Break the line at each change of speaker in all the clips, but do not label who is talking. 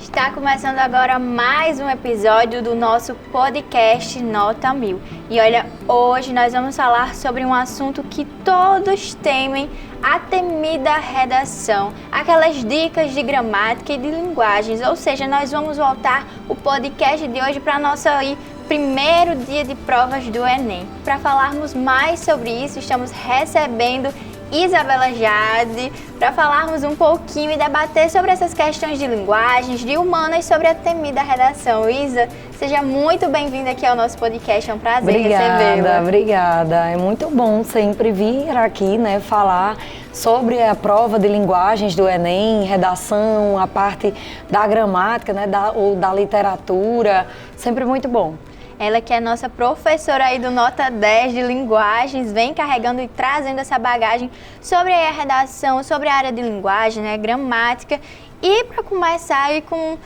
Está começando agora mais um episódio do nosso podcast Nota 1000. E olha, hoje nós vamos falar sobre um assunto que todos temem, a temida redação. Aquelas dicas de gramática e de linguagens, ou seja, nós vamos voltar o podcast de hoje para nosso primeiro dia de provas do Enem. Para falarmos mais sobre isso, estamos recebendo Isabela Jade, para falarmos um pouquinho e debater sobre essas questões de linguagens, de humanas, sobre a temida redação. Isa, seja muito bem-vinda aqui ao nosso podcast, é um prazer recebê-la.
Obrigada, é muito bom sempre vir aqui, né, falar sobre a prova de linguagens do Enem, redação, a parte da gramática, né, ou da literatura, sempre muito bom.
Ela que é nossa professora aí do Nota 10 de linguagens, vem carregando e trazendo essa bagagem sobre a redação, sobre a área de linguagem, né, gramática. E para começar aí com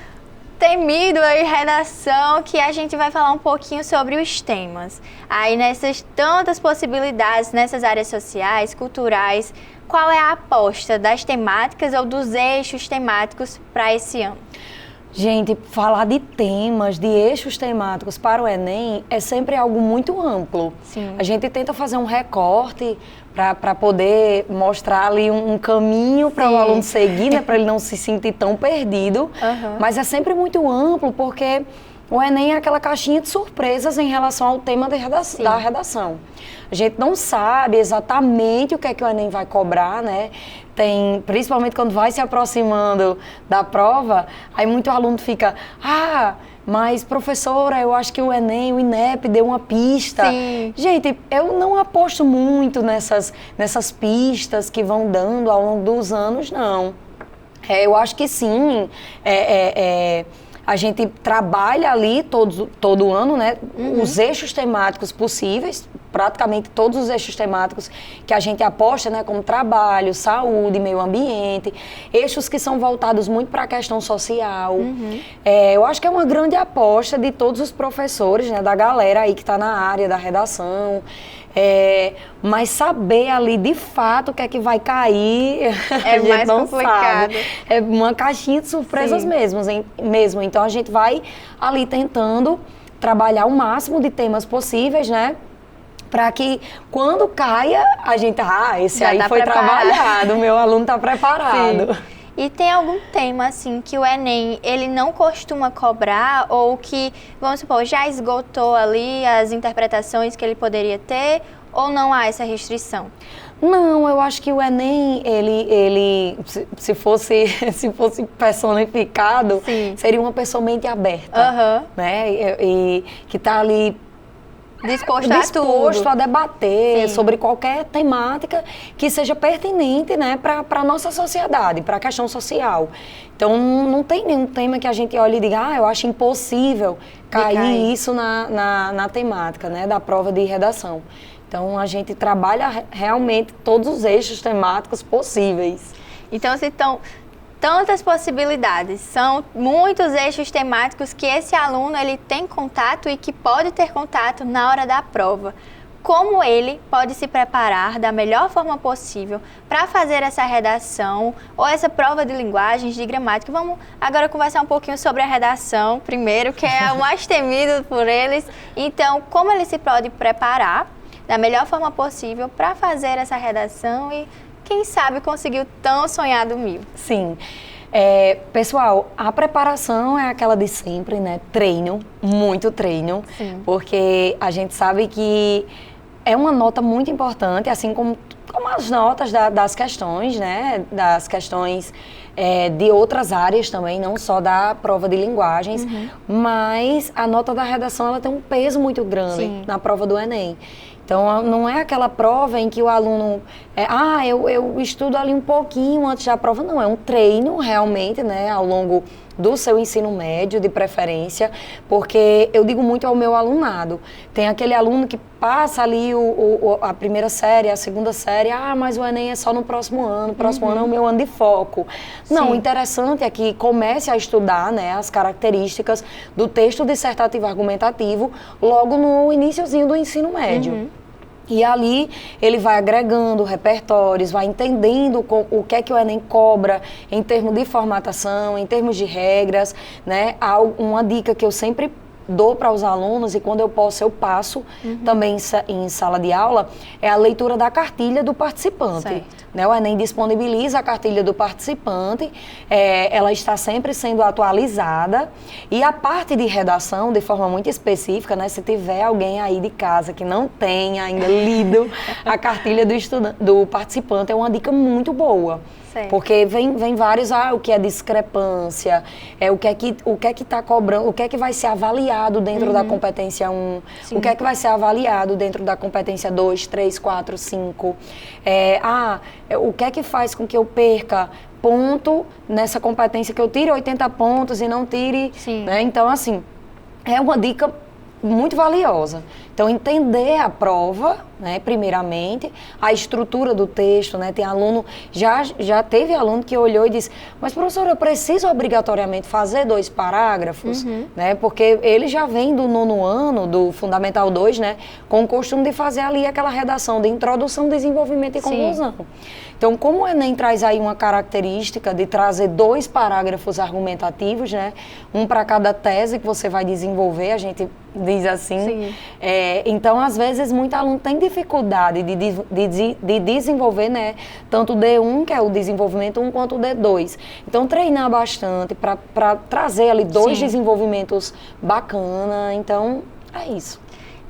temido aí redação, que a gente vai falar um pouquinho sobre os temas. Aí nessas tantas possibilidades, nessas áreas sociais, culturais, qual é a aposta das temáticas ou dos eixos temáticos para esse ano?
Gente, falar de temas, de eixos temáticos para o Enem é sempre algo muito amplo.
Sim.
A gente tenta fazer um recorte para poder mostrar ali um caminho para o aluno seguir, né, para ele não se sentir tão perdido. Mas é sempre muito amplo porque o Enem é aquela caixinha de surpresas em relação ao tema da redação. A gente não sabe exatamente o que é que o Enem vai cobrar, né? Principalmente quando vai se aproximando da prova, aí muito aluno fica, mas professora, eu acho que o Enem, o INEP deu uma pista.
Sim.
Gente, eu não aposto muito nessas pistas que vão dando ao longo dos anos, não. Eu acho que sim, a gente trabalha ali todo ano, né, os eixos temáticos possíveis, praticamente todos os eixos temáticos que a gente aposta, né, como trabalho, saúde, meio ambiente, eixos que são voltados muito para a questão social. Eu acho que é uma grande aposta de todos os professores, né, da galera aí que está na área da redação. Mas saber ali de fato o que é que vai cair,
é
a gente
mais
não
complicado.
sabe. É uma caixinha de surpresas mesmo. Então a gente vai ali tentando trabalhar o máximo de temas possíveis, né? Para que quando caia, a gente, esse
já
aí
tá
foi
preparado.
trabalhado, o meu aluno está preparado.
Sim. E tem algum tema, assim, que o Enem, ele não costuma cobrar ou que, vamos supor, já esgotou ali as interpretações que ele poderia ter ou não há essa restrição?
Não, eu acho que o Enem, ele se fosse personificado,
Sim.
seria uma pessoa mente aberta, né? E que está ali disposto a debater sobre qualquer temática que seja pertinente, né, para a nossa sociedade, para a questão social. Então, não tem nenhum tema que a gente olhe e diga, eu acho impossível cair isso na temática, né, da prova de redação. Então, a gente trabalha realmente todos os eixos temáticos possíveis.
Então, se estão tantas possibilidades, são muitos eixos temáticos que esse aluno ele tem contato e que pode ter contato na hora da prova. Como ele pode se preparar da melhor forma possível para fazer essa redação ou essa prova de linguagens, de gramática? Vamos agora conversar um pouquinho sobre a redação primeiro, que é o mais temido por eles. Então, como ele se pode preparar da melhor forma possível para fazer essa redação e quem sabe conseguiu tão sonhado 1000.
Sim. Pessoal, a preparação é aquela de sempre, né? Treino, muito treino.
Sim.
Porque a gente sabe que é uma nota muito importante, assim como as notas das questões, né? Das questões de outras áreas também, não só da prova de linguagens, mas a nota da redação ela tem um peso muito grande na prova do Enem. Então, não é aquela prova em que o aluno, eu estudo ali um pouquinho antes da prova, não, é um treino realmente, né, ao longo do seu ensino médio, de preferência, porque eu digo muito ao meu alunado, tem aquele aluno que passa ali a primeira série, a segunda série, mas o Enem é só no próximo ano, ano é o meu ano de foco. Não, o interessante é que comece a estudar, né, as características do texto dissertativo argumentativo logo no iniciozinho do ensino médio. E ali ele vai agregando repertórios, vai entendendo o que é que o Enem cobra em termos de formatação, em termos de regras, né? Uma dica que eu sempre dou para os alunos, e quando eu posso eu passo também em sala de aula, é a leitura da cartilha do participante. Né? O Enem disponibiliza a cartilha do participante, ela está sempre sendo atualizada, e a parte de redação, de forma muito específica, né? Se tiver alguém aí de casa que não tenha ainda lido a cartilha do participante, é uma dica muito boa.
Certo.
Porque vem vários, o que é discrepância, o que é que está cobrando, o que é que vai ser avaliado dentro da competência 1, o que é que vai ser avaliado dentro da competência 2, 3, 4, 5. O que é que faz com que eu perca ponto nessa competência, que eu tire 80 pontos e não tire... Né? Então, assim, é uma dica muito valiosa. Então, entender a prova, né, primeiramente, a estrutura do texto, né, tem aluno, já teve aluno que olhou e disse, mas professora, eu preciso obrigatoriamente fazer 2 parágrafos, né, porque ele já vem do 9º ano, do Fundamental 2, né, com o costume de fazer ali aquela redação de introdução, desenvolvimento e conclusão. Então, como o Enem traz aí uma característica de trazer 2 parágrafos argumentativos, né, um para cada tese que você vai desenvolver, a gente diz assim, então, às vezes, muito aluno tem dificuldade de desenvolver, né, tanto o D1, que é o desenvolvimento 1, quanto o D2. Então, treinar bastante para trazer ali 2 desenvolvimentos bacana. Então, é isso.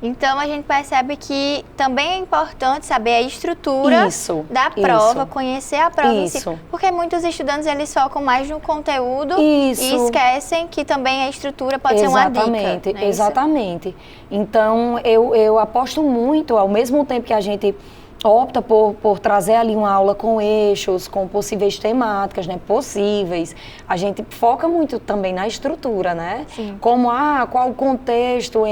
Então, a gente percebe que também é importante saber a estrutura da prova, conhecer a prova em si, porque muitos estudantes, eles focam mais no conteúdo e esquecem que também a estrutura pode ser uma dica.
Exatamente. Então, eu aposto muito, ao mesmo tempo que a gente opta por trazer ali uma aula com eixos, com possíveis temáticas, né, possíveis. A gente foca muito também na estrutura, né? Como, qual o contexto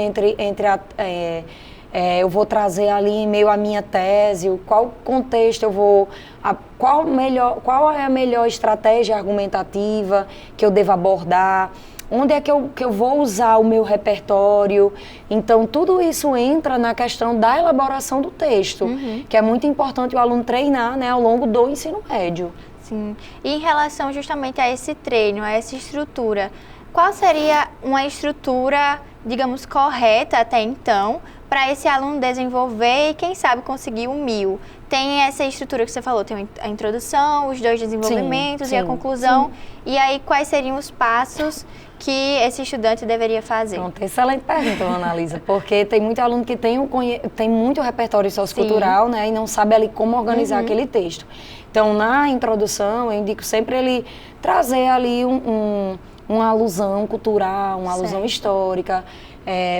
eu vou trazer ali em meio à minha tese, qual contexto eu vou... Qual é a melhor estratégia argumentativa que eu devo abordar? Onde é que eu vou usar o meu repertório? Então, tudo isso entra na questão da elaboração do texto, que é muito importante o aluno treinar, né, ao longo do ensino médio.
Sim. E em relação justamente a esse treino, a essa estrutura, qual seria uma estrutura, digamos, correta até então, para esse aluno desenvolver e, quem sabe, conseguir o 1000? Tem essa estrutura que você falou, tem a introdução, os 2 desenvolvimentos e a conclusão. E aí, quais seriam os passos que esse estudante deveria fazer?
Pronto, excelente pergunta, Ana Lisa, porque tem muito aluno que tem muito repertório sociocultural, né, e não sabe ali como organizar aquele texto. Então, na introdução, eu indico sempre ele trazer ali uma alusão cultural, uma alusão histórica,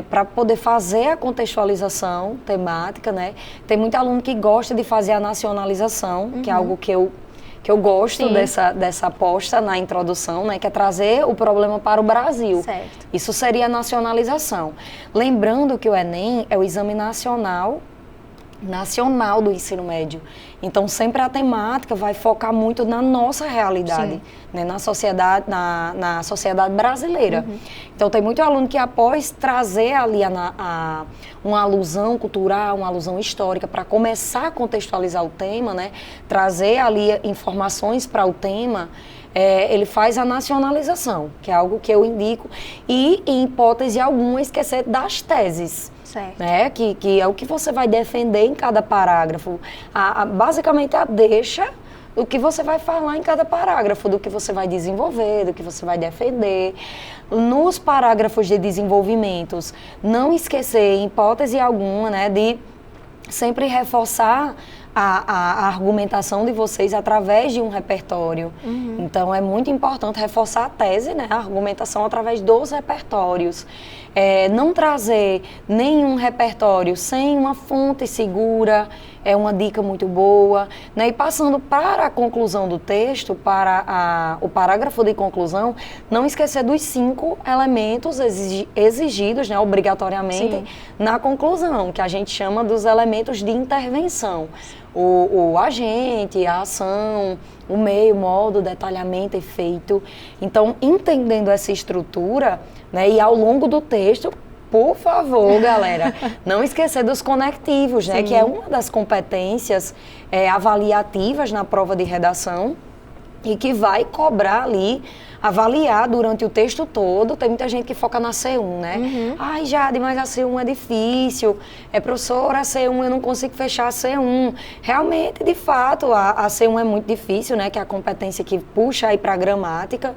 para poder fazer a contextualização temática, né? Tem muito aluno que gosta de fazer a nacionalização, que é algo que eu gosto dessa aposta na introdução, né? Que é trazer o problema para o Brasil.
Certo.
Isso seria a nacionalização. Lembrando que o Enem é o exame nacional do ensino médio. Então, sempre a temática vai focar muito na nossa realidade, né, na sociedade brasileira. Então, tem muito aluno que, após trazer ali uma alusão cultural, uma alusão histórica, para começar a contextualizar o tema, né, trazer ali informações para o tema, ele faz a nacionalização, que é algo que eu indico, e, em hipótese alguma, esquecer das teses. Né? Que é o que você vai defender em cada parágrafo. Basicamente, a deixa do que você vai falar em cada parágrafo, do que você vai desenvolver, do que você vai defender. Nos parágrafos de desenvolvimentos, não esquecer, em hipótese alguma, né, de sempre reforçar a argumentação de vocês através de um repertório. Então, é muito importante reforçar a tese, né, a argumentação através dos repertórios. Não trazer nenhum repertório sem uma fonte segura é uma dica muito boa, né? E passando para a conclusão do texto, para o parágrafo de conclusão, não esquecer dos 5 elementos exigidos, né, obrigatoriamente, na conclusão, que a gente chama dos elementos de intervenção. O agente, a ação, o meio, modo, detalhamento, efeito. Então, entendendo essa estrutura, né, e ao longo do texto, por favor, galera, não esquecer dos conectivos, né? Que é uma das competências avaliativas na prova de redação e que vai cobrar ali, avaliar durante o texto todo. Tem muita gente que foca na C1, né? Ai, Jade, mas a C1 é difícil. Professora, a C1 eu não consigo fechar a C1. Realmente, de fato, a C1 é muito difícil, né? Que é a competência que puxa aí para a gramática.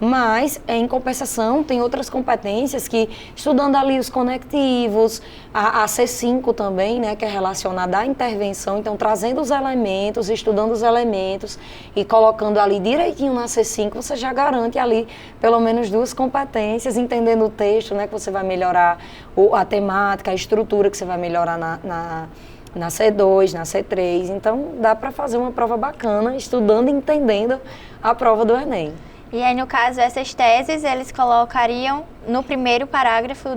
Mas, em compensação, tem outras competências que, estudando ali os conectivos, a C5 também, né, que é relacionada à intervenção, então trazendo os elementos, estudando os elementos e colocando ali direitinho na C5, você já garante ali pelo menos 2 competências, entendendo o texto, né, que você vai melhorar a temática, a estrutura que você vai melhorar na C2, na C3. Então, dá para fazer uma prova bacana, estudando e entendendo a prova do Enem.
E aí, no caso, essas teses, eles colocariam no primeiro parágrafo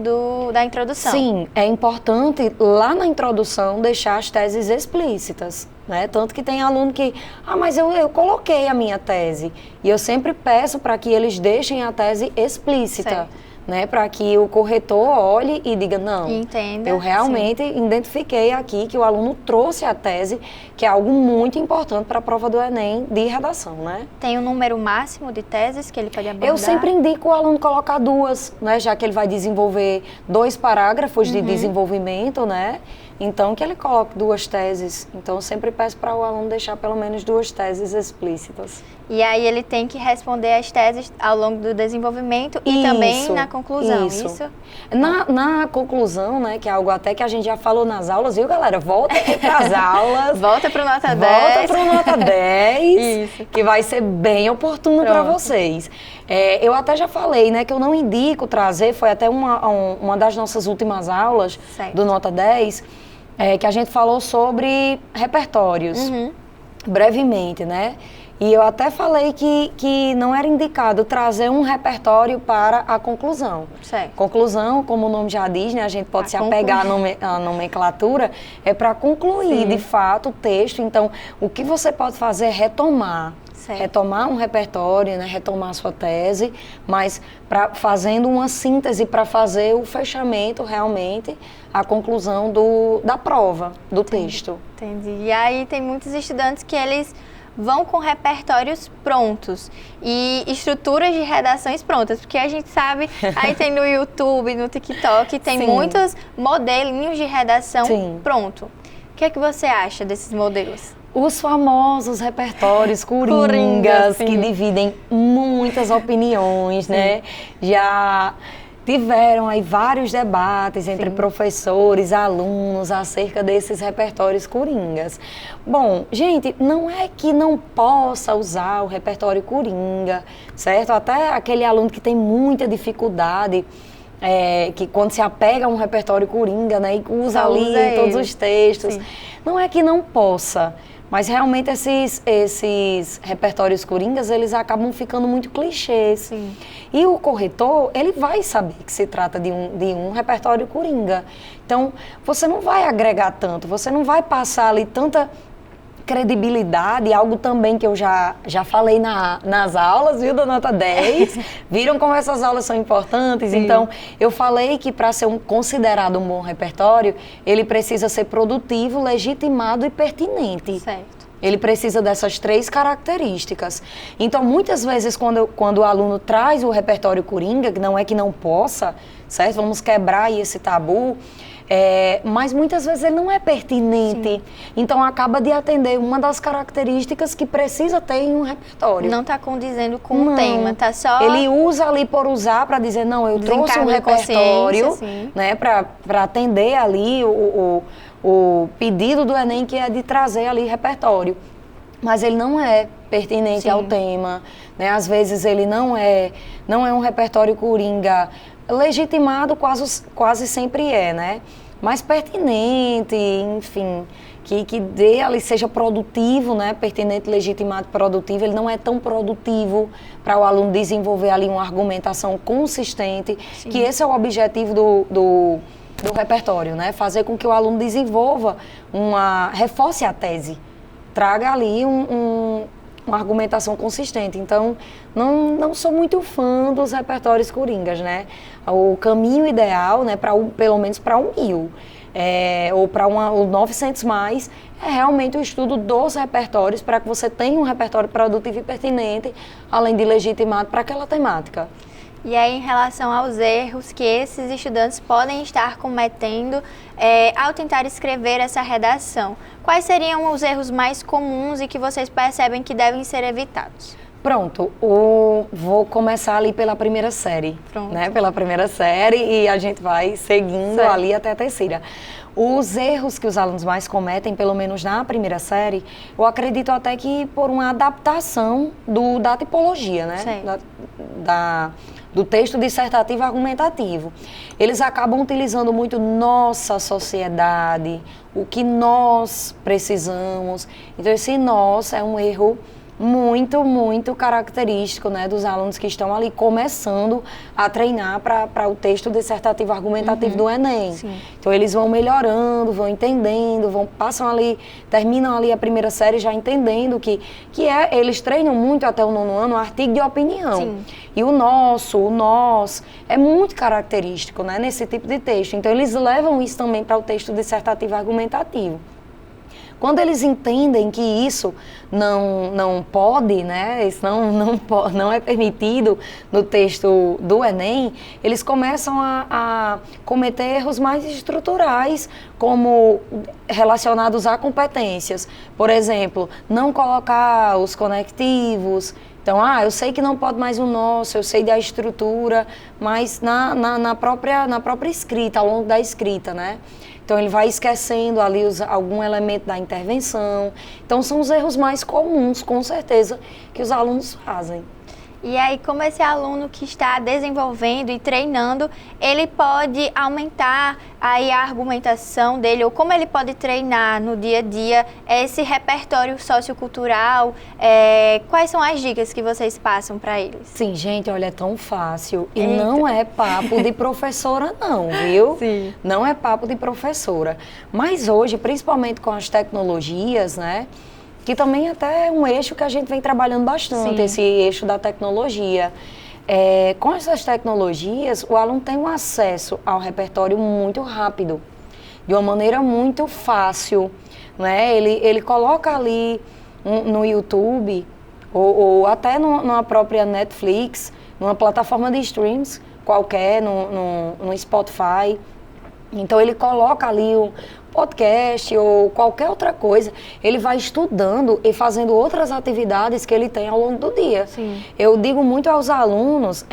da introdução.
Sim, é importante lá na introdução deixar as teses explícitas, né? Tanto que tem aluno que, mas eu coloquei a minha tese. E eu sempre peço para que eles deixem a tese explícita. Certo. Né, para que o corretor olhe e diga, não,
entenda,
eu realmente identifiquei aqui que o aluno trouxe a tese, que é algo muito importante para a prova do Enem de redação, né?
Tem um número máximo de teses que ele pode abordar?
Eu sempre indico o aluno colocar 2, né, já que ele vai desenvolver 2 parágrafos de desenvolvimento, né? Então, que ele coloque 2 teses. Então, eu sempre peço para o aluno deixar pelo menos 2 teses explícitas.
E aí, ele tem que responder as teses ao longo do desenvolvimento e também na conclusão, isso?
Na conclusão, né, que é algo até que a gente já falou nas aulas, viu, galera? Volta aqui para as aulas.
Volta para o Nota 10.
Volta para o Nota 10, isso. Que vai ser bem oportuno para vocês. Eu até já falei, né, que eu não indico trazer, foi até uma das nossas últimas aulas do Nota 10, que a gente falou sobre repertórios, brevemente, né? E eu até falei que não era indicado trazer um repertório para a conclusão.
Certo.
Conclusão, como o nome já diz, né, a gente pode se apegar à nomenclatura, é para concluir, de fato, o texto. Então, o que você pode fazer é retomar. Certo. Retomar um repertório, né, retomar a sua tese, mas fazendo uma síntese para fazer o fechamento, realmente, a conclusão da prova, do texto.
Entendi. E aí tem muitos estudantes que eles vão com repertórios prontos e estruturas de redações prontas, porque a gente sabe, aí tem no YouTube, no TikTok, tem muitos modelinhos de redação pronto. O que é que você acha desses modelos?
Os famosos repertórios coringas, que dividem muitas opiniões, né? Já tiveram aí vários debates entre professores, alunos, acerca desses repertórios coringas. Bom, gente, não é que não possa usar o repertório coringa, certo? Até aquele aluno que tem muita dificuldade, que quando se apega a um repertório coringa, né, e usa ali em todos os textos, não é que não possa. Mas realmente esses repertórios coringas, eles acabam ficando muito clichês. E o corretor, ele vai saber que se trata de um repertório coringa. Então, você não vai agregar tanto, você não vai passar ali tanta credibilidade, algo também que eu já falei nas aulas, viu, da Nota 10. Viram como essas aulas são importantes? Então, eu falei que para ser considerado um bom repertório, ele precisa ser produtivo, legitimado e pertinente.
Certo.
Ele precisa dessas 3 características. Então, muitas vezes, quando o aluno traz o repertório coringa, que não é que não possa, certo? Vamos quebrar aí esse tabu. Mas muitas vezes ele não é pertinente, então acaba de atender uma das características que precisa ter em um repertório.
Não está condizendo com o tema, tá só...
Ele usa ali por usar para dizer, não, eu trouxe um repertório, né, para atender ali o pedido do Enem, que é de trazer ali repertório. Mas ele não é pertinente ao tema, né? Às vezes ele não é um repertório coringa legitimado, quase sempre né? Mas pertinente, enfim, que dê ali, seja produtivo, né? Pertinente, legitimado, produtivo. Ele não é tão produtivo para o aluno desenvolver ali uma argumentação consistente, que esse é o objetivo do repertório, né? Fazer com que o aluno desenvolva reforce a tese, traga ali uma argumentação consistente. Então, não sou muito fã dos repertórios coringas, né? O caminho ideal, né, pelo menos para o 1000, ou para o 900 mais, é realmente o estudo dos repertórios para que você tenha um repertório produtivo e pertinente, além de legitimado para aquela temática.
E aí, em relação aos erros que esses estudantes podem estar cometendo ao tentar escrever essa redação, quais seriam os erros mais comuns e que vocês percebem que devem ser evitados?
Pronto, vou começar ali pela primeira série,
Pronto.
Né? Pela primeira série e a gente vai seguindo ali até a terceira. Os erros que os alunos mais cometem, pelo menos na primeira série, eu acredito até que por uma adaptação da tipologia, né? Do texto dissertativo argumentativo. Eles acabam utilizando muito nossa sociedade, o que nós precisamos. Então, esse nós é um erro muito, muito característico, né, dos alunos que estão ali começando a treinar para o texto dissertativo argumentativo do Enem.
Sim.
Então eles vão melhorando, vão entendendo, passam ali, terminam ali a primeira série já entendendo que eles treinam muito até o 9º ano o artigo de opinião.
Sim.
E o nós, é muito característico, né, nesse tipo de texto. Então eles levam isso também para o texto dissertativo argumentativo. Quando eles entendem que isso não pode, né, isso não é permitido no texto do Enem, eles começam a cometer erros mais estruturais, como relacionados a competências. Por exemplo, não colocar os conectivos. Então, eu sei que não pode mais o nosso, eu sei da estrutura, mas na própria escrita, ao longo da escrita, né? Então, ele vai esquecendo ali algum elemento da intervenção. Então, são os erros mais comuns, com certeza, que os alunos fazem.
E aí, como esse aluno que está desenvolvendo e treinando, ele pode aumentar aí a argumentação dele, ou como ele pode treinar no dia a dia esse repertório sociocultural? Quais são as dicas que vocês passam para eles?
Sim, gente, olha, é tão fácil. E não é papo de professora não, viu?
Sim.
Não é papo de professora. Mas hoje, principalmente com as tecnologias, né? Que também até é um eixo que a gente vem trabalhando bastante, esse eixo da tecnologia. Com essas tecnologias, o aluno tem um acesso ao repertório muito rápido, de uma maneira muito fácil, né? Ele coloca ali no YouTube, ou até numa própria Netflix, numa plataforma de streams qualquer, no Spotify. Então, ele coloca ali o podcast ou qualquer outra coisa, ele vai estudando e fazendo outras atividades que ele tem ao longo do dia.
Sim.
Eu digo muito aos alunos,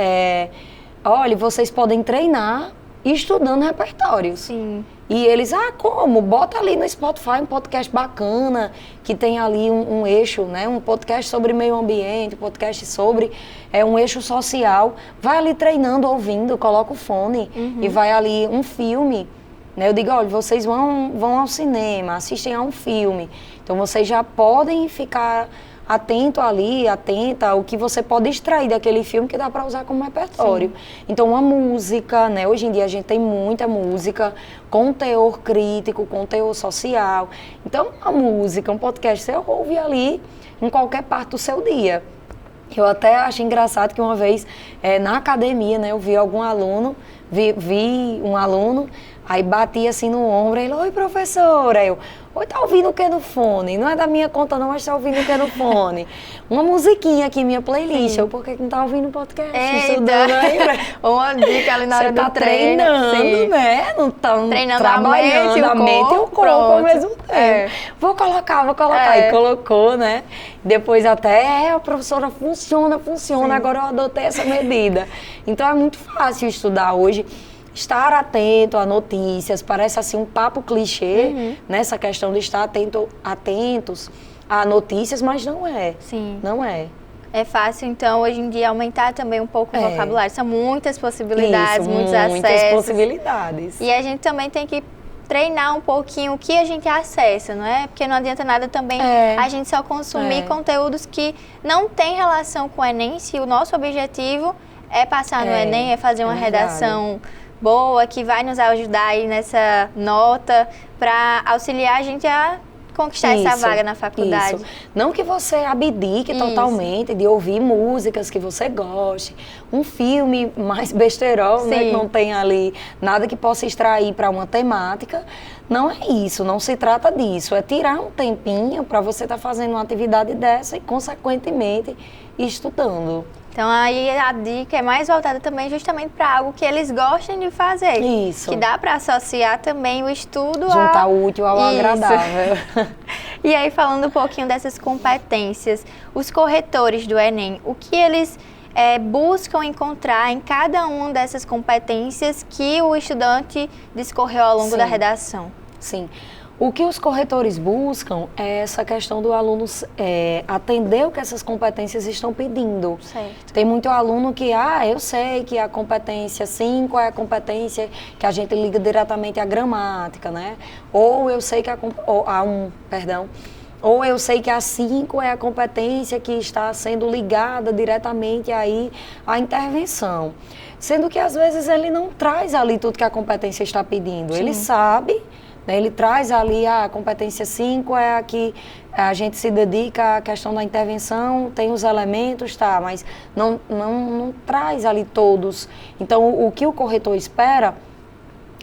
olha, vocês podem treinar estudando repertórios.
Sim.
E eles, como? Bota ali no Spotify um podcast bacana, que tem ali um eixo, né? Um podcast sobre meio ambiente, um podcast sobre um eixo social. Vai ali treinando, ouvindo, coloca o fone e vai ali um filme. Eu digo, olha, vocês vão ao cinema, assistem a um filme. Então, vocês já podem ficar atenta ao que você pode extrair daquele filme que dá para usar como repertório. Sim. Então, uma música, né? Hoje em dia a gente tem muita música com teor crítico, com teor social. Então, uma música, um podcast, você ouve ali em qualquer parte do seu dia. Eu até acho engraçado que uma vez, na academia, né, eu vi algum aluno, vi um aluno, aí bati assim no ombro, ele, oi professora, oi, tá ouvindo o que no fone? Não é da minha conta não, mas tá ouvindo o que no fone? Uma musiquinha aqui, minha playlist, por que não tá ouvindo o podcast? Estudando aí,
uma dica ali na hora do treino.
Treinando, né? Não tá
treinando
trabalhando a mente e o corpo ao mesmo tempo. Vou colocar. E colocou, né? Depois até, a professora funciona. Sim. Agora eu adotei essa medida. Então é muito fácil estudar hoje. Estar atento a notícias, parece assim um papo clichê, nessa questão de estar atentos a notícias, mas não é.
Sim.
Não é.
É fácil, então, hoje em dia, aumentar também um pouco o vocabulário. São muitas possibilidades, muitos acessos.
Muitas possibilidades.
E a gente também tem que treinar um pouquinho o que a gente acessa, não é? Porque não adianta nada também a gente só consumir conteúdos que não têm relação com o Enem, se o nosso objetivo é passar no Enem, é fazer uma redação boa, que vai nos ajudar aí nessa nota, para auxiliar a gente a conquistar essa vaga na faculdade.
Isso. Não que você abdique totalmente de ouvir músicas que você goste, um filme mais besterol, né, que não tem ali nada que possa extrair para uma temática. Não é isso, não se trata disso. É tirar um tempinho para você estar fazendo uma atividade dessa e, consequentemente, estudando.
Então, aí a dica é mais voltada também justamente para algo que eles gostem de fazer.
Isso.
Que dá para associar também o estudo
juntar o útil ao agradável.
E aí, falando um pouquinho dessas competências, os corretores do Enem, o que eles buscam encontrar em cada uma dessas competências que o estudante discorreu ao longo da redação?
Sim. O que os corretores buscam é essa questão do aluno atender o que essas competências estão pedindo.
Certo.
Tem muito aluno que, eu sei que a competência 5 é a competência que a gente liga diretamente à gramática, né? Ou eu sei que ou eu sei que a 5 é a competência que está sendo ligada diretamente aí à intervenção. Sendo que às vezes ele não traz ali tudo que a competência está pedindo. Sim. Ele sabe, né, ele traz ali a competência 5 é a que a gente se dedica à questão da intervenção, tem os elementos, mas não traz ali todos. Então o que o corretor espera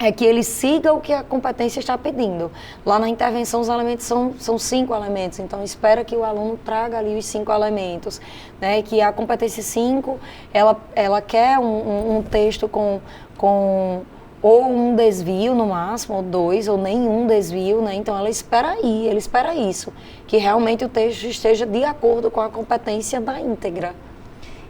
é que ele siga o que a competência está pedindo. Lá na intervenção, os elementos são 5 elementos, então espera que o aluno traga ali os 5 elementos, né? Que a competência 5, ela quer um texto com ou um desvio no máximo, ou 2, ou nenhum desvio, né? Então ele espera isso, que realmente o texto esteja de acordo com a competência da íntegra.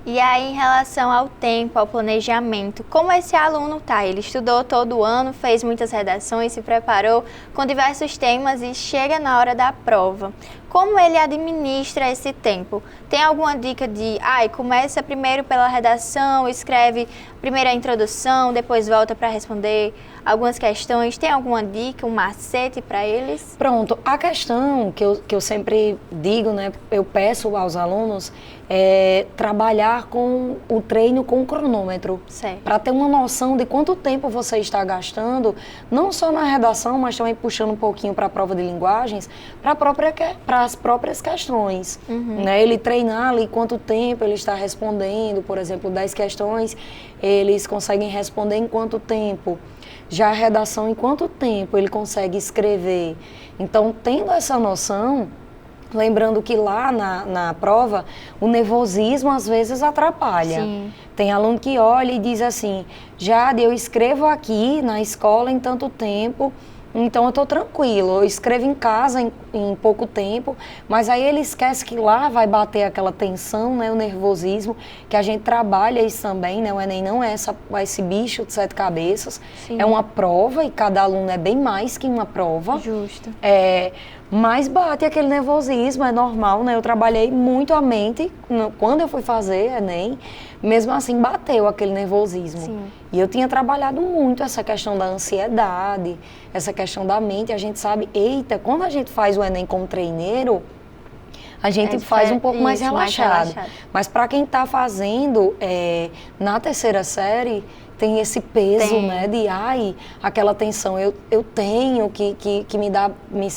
E aí, em relação ao tempo, ao planejamento, como esse aluno está? Ele estudou todo ano, fez muitas redações, se preparou com diversos temas e chega na hora da prova. Como ele administra esse tempo? Tem alguma dica de, começa primeiro pela redação, escreve primeiro a introdução, depois volta para responder algumas questões? Tem alguma dica, um macete para eles?
Pronto, a questão que eu sempre digo, né, eu peço aos alunos, é trabalhar com o treino com o cronômetro. Para ter uma noção de quanto tempo você está gastando, não só na redação, mas também puxando um pouquinho para a prova de linguagens, para as próprias questões. Né? Ele treinar ali quanto tempo ele está respondendo, por exemplo, 10 questões, eles conseguem responder em quanto tempo. Já a redação, em quanto tempo ele consegue escrever. Então, tendo essa noção, lembrando que lá na prova, o nervosismo às vezes atrapalha.
Sim.
Tem aluno que olha e diz assim, Jade, eu escrevo aqui na escola em tanto tempo, então eu estou tranquilo, eu escrevo em casa em pouco tempo, mas aí ele esquece que lá vai bater aquela tensão, né, o nervosismo, que a gente trabalha isso também, né, o Enem não é esse bicho de 7 cabeças,
Sim.
É uma prova e cada aluno é bem mais que uma prova.
Justo.
Mas bate aquele nervosismo, é normal, né? Eu trabalhei muito a mente quando eu fui fazer Enem, mesmo assim bateu aquele nervosismo.
Sim.
E eu tinha trabalhado muito essa questão da ansiedade, essa questão da mente. A gente sabe, quando a gente faz o Enem como treineiro, a gente faz um pouco mais relaxado. Mas para quem está fazendo na terceira série, tem esse peso, né? De aquela tensão. Eu tenho que me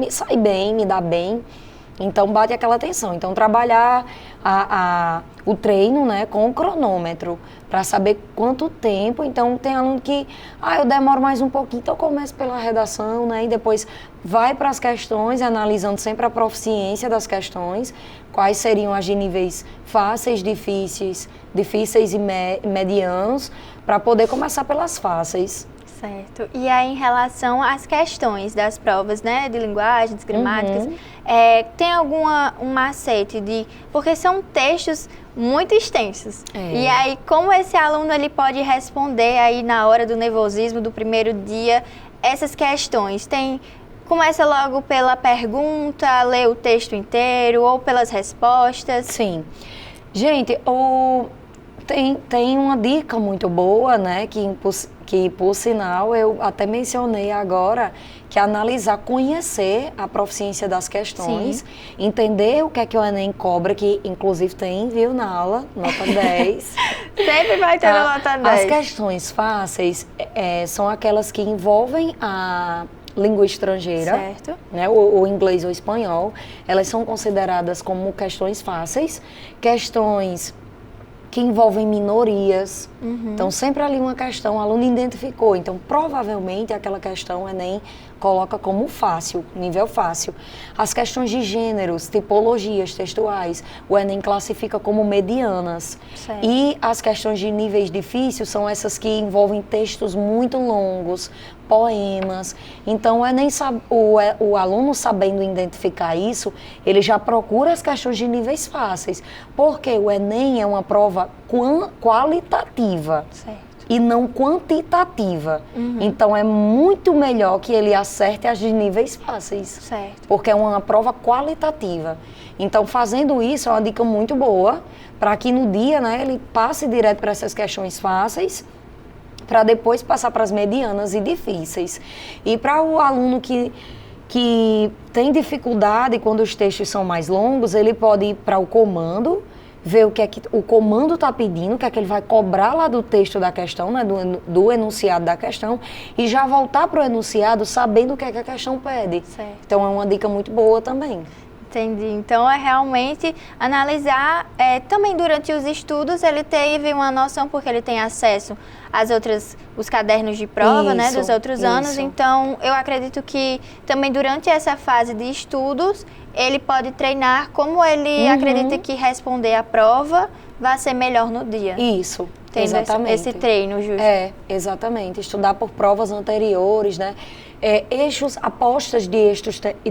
sai bem, me dá bem. Então bate aquela tensão. Então trabalhar o treino, né, com o cronômetro, para saber quanto tempo. Então tem aluno que, eu demoro mais um pouquinho, então eu começo pela redação, né, e depois vai para as questões, analisando sempre a proficiência das questões, quais seriam as de níveis fáceis, difíceis e medianos, para poder começar pelas fáceis.
Certo. E aí, em relação às questões das provas, né, de linguagens, gramáticas, tem um macete porque são textos muito extensos. E aí, como esse aluno ele pode responder aí na hora do nervosismo do primeiro dia essas questões? Começa logo pela pergunta, lê o texto inteiro ou pelas respostas?
Sim. Gente, tem uma dica muito boa, né, que por sinal eu até mencionei agora, que é analisar, conhecer a proficiência das questões, sim, entender o que é que o Enem cobra, que inclusive tem, viu, na aula, nota 10.
Sempre vai ter a nota 10.
As questões fáceis são aquelas que envolvem a língua estrangeira,
Certo.
né, o inglês ou espanhol, elas são consideradas como questões fáceis, questões que envolvem minorias. Então, sempre ali uma questão, o aluno identificou. Então, provavelmente, aquela questão o Enem coloca como fácil, nível fácil. As questões de gêneros, tipologias textuais, o Enem classifica como medianas.
Certo.
E as questões de níveis difíceis são essas que envolvem textos muito longos, poemas. Então, o Enem o aluno sabendo identificar isso, ele já procura as questões de níveis fáceis. Porque o Enem é uma prova qualitativa.
Certo.
E não quantitativa. Então, é muito melhor que ele acerte as de níveis fáceis.
Certo.
Porque é uma prova qualitativa. Então, fazendo isso, é uma dica muito boa para que no dia, né, ele passe direto para essas questões fáceis, para depois passar para as medianas e difíceis. E para o aluno que tem dificuldade quando os textos são mais longos, ele pode ir para o comando, ver o que é que o comando está pedindo, o que é que ele vai cobrar lá do texto da questão, né, do enunciado da questão, e já voltar para o enunciado sabendo o que é que a questão pede.
Certo.
Então, é uma dica muito boa também.
Entendi. Então, é realmente analisar, também durante os estudos, ele teve uma noção, porque ele tem acesso os cadernos de prova, né, dos outros anos. Então, eu acredito que também durante essa fase de estudos, ele pode treinar como ele acredita que responder a prova vai ser melhor no dia.
Isso,
Tendo
exatamente.
esse treino, justo.
Exatamente. Estudar por provas anteriores, né? Apostas de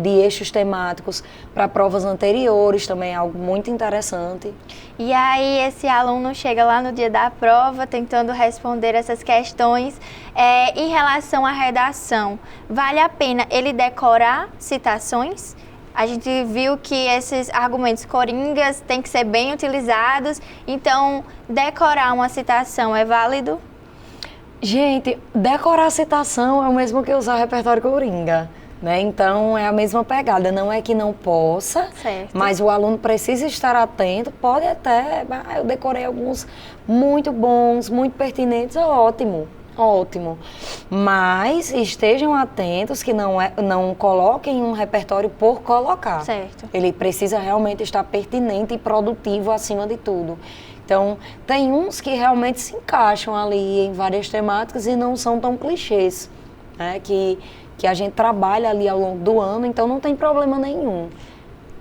eixos temáticos para provas anteriores também é algo muito interessante.
E aí esse aluno chega lá no dia da prova tentando responder essas questões. Em relação à redação, vale a pena ele decorar citações? A gente viu que esses argumentos coringas têm que ser bem utilizados, então decorar uma citação é válido?
Gente, decorar a citação é o mesmo que usar repertório coringa, né? Então, é a mesma pegada. Não é que não possa,
certo,
mas o aluno precisa estar atento. Pode até, eu decorei alguns muito bons, muito pertinentes, ótimo. Ótimo, mas estejam atentos que não coloquem um repertório por colocar.
Certo.
Ele precisa realmente estar pertinente e produtivo acima de tudo. Então, tem uns que realmente se encaixam ali em várias temáticas e não são tão clichês, né? Que a gente trabalha ali ao longo do ano, então não tem problema nenhum.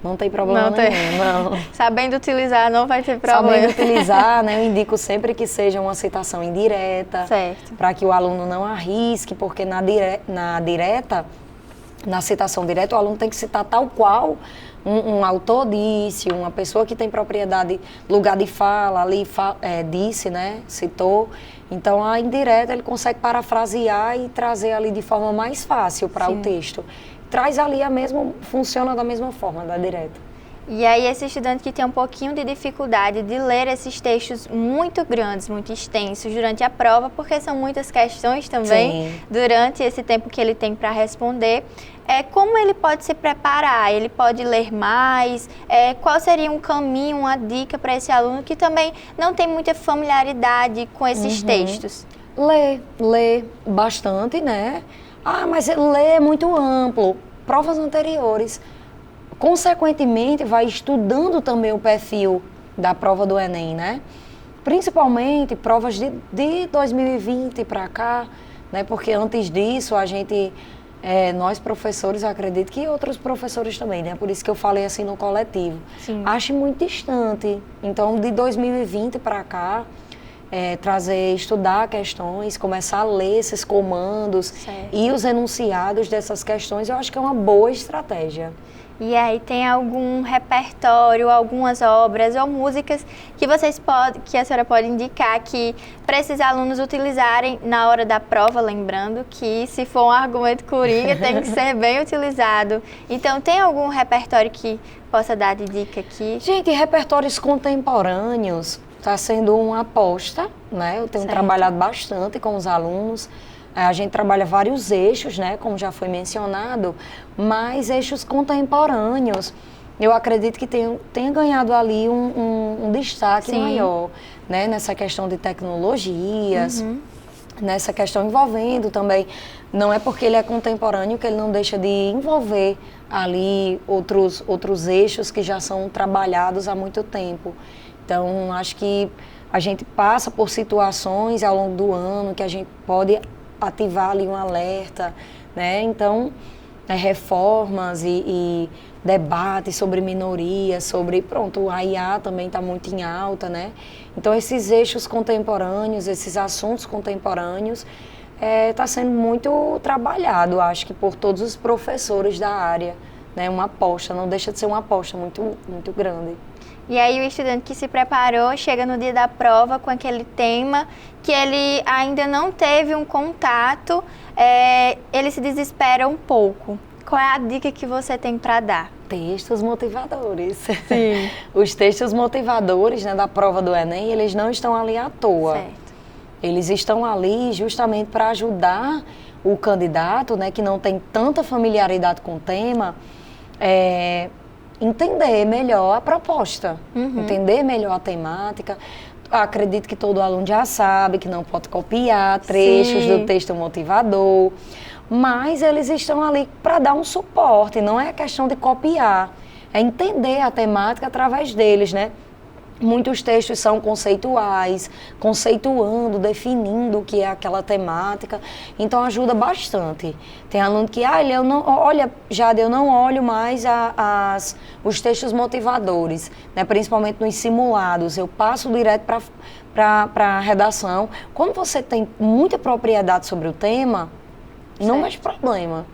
Não tem problema nenhum, não.
Sabendo utilizar, não vai ter problema.
Sabendo utilizar, né? Eu indico sempre que seja uma citação indireta.
Certo.
Para que o aluno não arrisque, porque na citação direta, o aluno tem que citar tal qual um autor disse, uma pessoa que tem propriedade, lugar de fala, ali disse, né? Citou. Então, a indireta, ele consegue parafrasear e trazer ali de forma mais fácil para o texto. Traz ali funciona da mesma forma, da direta.
E aí esse estudante que tem um pouquinho de dificuldade de ler esses textos muito grandes, muito extensos durante a prova, porque são muitas questões também durante esse tempo que ele tem para responder, como ele pode se preparar? Ele pode ler mais? Qual seria um caminho, uma dica para esse aluno que também não tem muita familiaridade com esses textos?
Lê bastante, né? Mas ler é muito amplo. Provas anteriores. Consequentemente, vai estudando também o perfil da prova do Enem, né? Principalmente provas de 2020 para cá, né? Porque antes disso, nós professores, acredito que outros professores também, né? Por isso que eu falei assim no coletivo.
Sim.
Acho muito distante. Então, de 2020 para cá, estudar questões, começar a ler esses comandos e os enunciados dessas questões, eu acho que é uma boa estratégia.
E aí tem algum repertório, algumas obras ou músicas que a senhora pode indicar que para esses alunos utilizarem na hora da prova, lembrando que se for um argumento coringa tem que ser bem utilizado. Então tem algum repertório que possa dar de dica aqui?
Gente, repertórios contemporâneos está sendo uma aposta, né? Eu tenho trabalhado bastante com os alunos. A gente trabalha vários eixos, né, como já foi mencionado, mas eixos contemporâneos. Eu acredito que tenha ganhado ali um destaque maior, né, nessa questão de tecnologias. nessa questão envolvendo também, não é porque ele é contemporâneo que ele não deixa de envolver ali outros eixos que já são trabalhados há muito tempo. Então, acho que a gente passa por situações ao longo do ano que a gente pode ativar ali um alerta, né? Então, reformas e debates sobre minorias, sobre, pronto, o IA também está muito em alta, né? Então, esses eixos contemporâneos, esses assuntos contemporâneos, está sendo muito trabalhado, acho que por todos os professores da área, né? Uma aposta, não deixa de ser uma aposta muito, muito grande.
E aí o estudante que se preparou chega no dia da prova com aquele tema que ele ainda não teve um contato, ele se desespera um pouco. Qual é a dica que você tem para dar?
Textos motivadores.
Sim.
Os textos motivadores, né, da prova do Enem, eles não estão ali à toa.
Certo.
Eles estão ali justamente para ajudar o candidato, né, que não tem tanta familiaridade com o tema, entender melhor a proposta, entender melhor a temática. Acredito que todo aluno já sabe que não pode copiar trechos do texto motivador, mas eles estão ali para dar um suporte, não é questão de copiar, é entender a temática através deles, né? Muitos textos são conceituais, conceituando, definindo o que é aquela temática, então ajuda bastante. Tem aluno que, Jade, eu não olho mais os textos motivadores, né? Principalmente nos simulados, eu passo direto para a redação. Quando você tem muita propriedade sobre o tema, não é problema.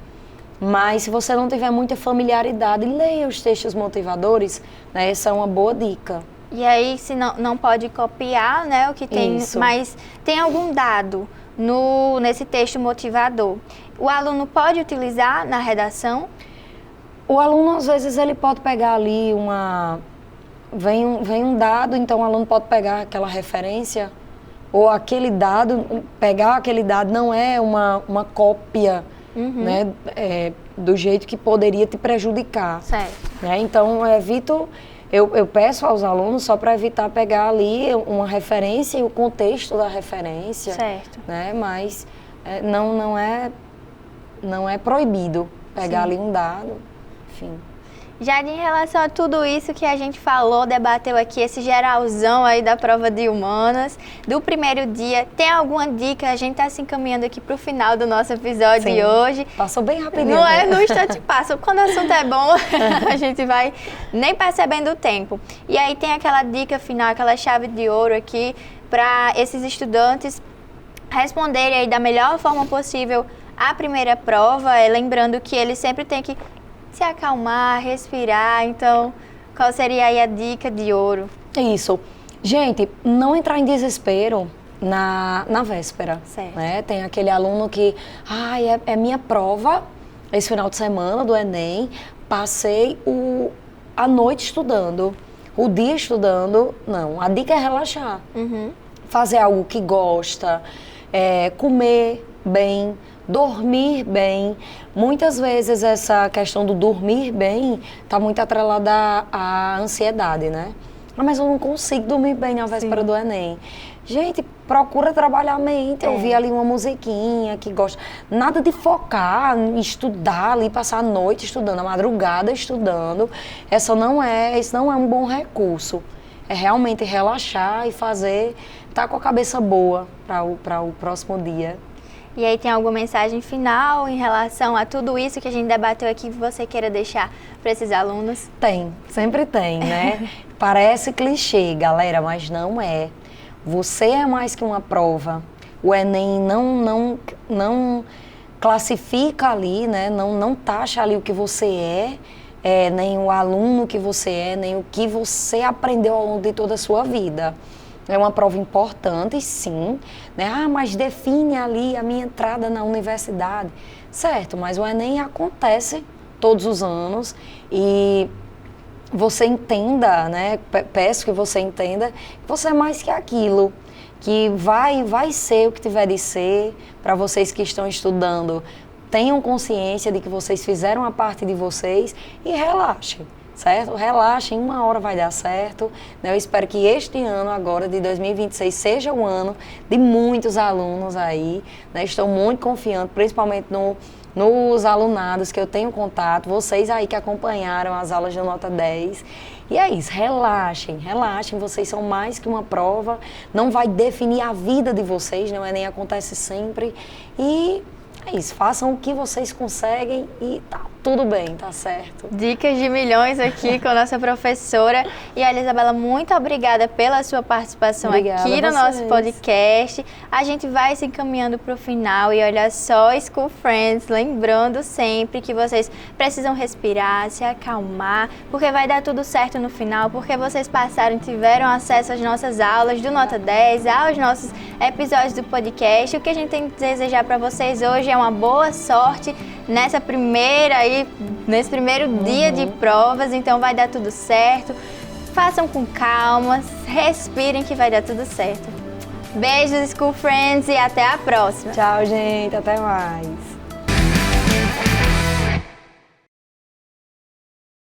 Mas se você não tiver muita familiaridade, leia os textos motivadores, né? Essa é uma boa dica.
E aí, se não pode copiar, né, o que tem,
Isso.
Mas tem algum dado nesse texto motivador, o aluno pode utilizar na redação?
O aluno, às vezes, ele pode pegar ali vem um dado, então o aluno pode pegar aquela referência, ou aquele dado, pegar aquele dado não é uma cópia, né, do jeito que poderia te prejudicar.
Certo.
Né? Então, eu peço aos alunos só para evitar pegar ali uma referência e o contexto da referência.
Certo.
Né? Mas não é proibido pegar ali um dado, enfim.
Já em relação a tudo isso que a gente falou, debateu aqui, esse geralzão aí da prova de humanas, do primeiro dia, tem alguma dica? A gente está se encaminhando aqui para o final do nosso episódio de hoje.
Passou bem rapidinho.
Não
né?
No instante passa. Quando o assunto é bom, a gente vai nem percebendo o tempo. E aí tem aquela dica final, aquela chave de ouro aqui para esses estudantes responderem aí da melhor forma possível a primeira prova, lembrando que eles sempre têm que se acalmar, respirar. Então, qual seria aí a dica de ouro?
Isso. Gente, não entrar em desespero na véspera.
Certo.
Né? Tem aquele aluno que, é minha prova, esse final de semana do Enem, passei a noite estudando, o dia estudando. Não, a dica é relaxar. Fazer algo que gosta, comer bem, dormir bem. Muitas vezes essa questão do dormir bem está muito atrelada à ansiedade, né? Mas eu não consigo dormir bem na véspera do Enem. Gente, procura trabalhar a mente, ouvir ali uma musiquinha que gosta. Nada de focar em estudar ali, passar a noite estudando, a madrugada estudando. Isso não é um bom recurso. É realmente relaxar e tá com a cabeça boa para o próximo dia.
E aí tem alguma mensagem final em relação a tudo isso que a gente debateu aqui que você queira deixar para esses alunos?
Tem, sempre tem, né? Parece clichê, galera, mas não é. Você é mais que uma prova. O Enem não classifica ali, né? Não taxa ali o que você nem o aluno que você nem o que você aprendeu ao longo de toda a sua vida. É uma prova importante, sim, né? Mas define ali a minha entrada na universidade. Certo, mas o Enem acontece todos os anos e você entenda, né? Peço que você entenda que você é mais que aquilo, que vai ser o que tiver de ser. Para vocês que estão estudando, tenham consciência de que vocês fizeram a parte de vocês e relaxem. certo? Relaxem, uma hora vai dar certo. Né? Eu espero que este ano agora, de 2026, seja o ano de muitos alunos aí. Né? Estou muito confiante, principalmente nos alunados que eu tenho contato, vocês aí que acompanharam as aulas de Nota 10. E é isso, relaxem, vocês são mais que uma prova, não vai definir a vida de vocês, não é nem acontece sempre. E é isso, façam o que vocês conseguem e tá tudo bem, tá certo.
Dicas de milhões aqui com a nossa professora. E olha, Isabela, muito obrigada pela sua participação aqui no nosso podcast. A gente vai se encaminhando para o final e olha só, School Friends, lembrando sempre que vocês precisam respirar, se acalmar, porque vai dar tudo certo no final, porque vocês passaram e tiveram acesso às nossas aulas do Nota 10, aos nossos episódios do podcast. O que a gente tem que desejar para vocês hoje é uma boa sorte nesse primeiro dia de provas, então vai dar tudo certo. Façam com calma, respirem que vai dar tudo certo. Beijos, School Friends, e até a próxima.
Tchau, gente, até mais.